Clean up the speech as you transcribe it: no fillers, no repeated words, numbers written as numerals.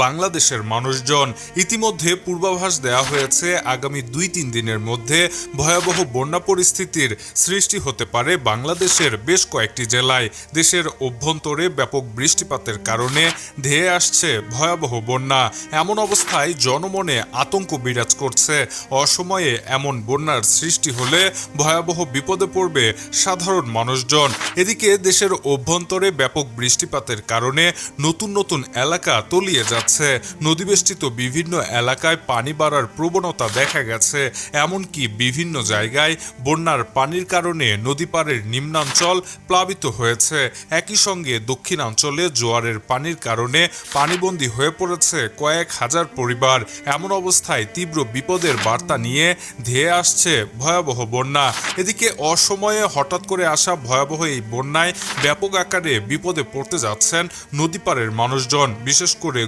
বাংলাদেশের মানুষজন। ইতিমধ্যে পূর্বাভাস দেওয়া হয়েছে আগামী 2-3 দিনের মধ্যে ভয়াবহ বন্যা পরিস্থিতির সৃষ্টি হতে পারে বাংলাদেশের বেশ কয়েকটি জেলায়। দেশের অভ্যন্তরে ব্যাপক বৃষ্টিপাতের কারণে ধেয়ে আসছে ভয়াবহ বন্যা। এমন অবস্থায় জনমনে আতঙ্ক বিরাজ করছে। অসময়ে এমন বন্যার সৃষ্টি হলে ভয়াবহ বিপদে পড়বে সাধারণ মানুষজন। এদিকে দেশের অভ্যন্তরে ব্যাপক বৃষ্টিপাতের কারণে নতুন নতুন এলাকা তলিয়ে যাচ্ছে। নদীবেষ্টিত বিভিন্ন এলাকায় পানি বাড়ার প্রবণতা দেখা গেছে। এমনকি বিভিন্ন জায়গায় বন্যার পানির কারণে নদী পাড়ের নিম্নাঞ্চল প্লাবিত হয়েছে। একই সঙ্গে দক্ষিণাঞ্চলে জোয়ারের পানির কারণে পানিবন্দী হয়ে পড়েছে কয়েক হাজার পরিবার। এমন অবস্থায় তীব্র বিপদের বার্তা নিয়ে ধেয়ে আসছে ভয়াবহ বন্যা। এদিকে অসময়ে হঠাৎ করে আসা ভয়াবহ এই বন্যায় ব্যাপক আকারে বিপদে পড়তে যাচ্ছেন নদীপাড়ের মানুষজন, বিশেষ করে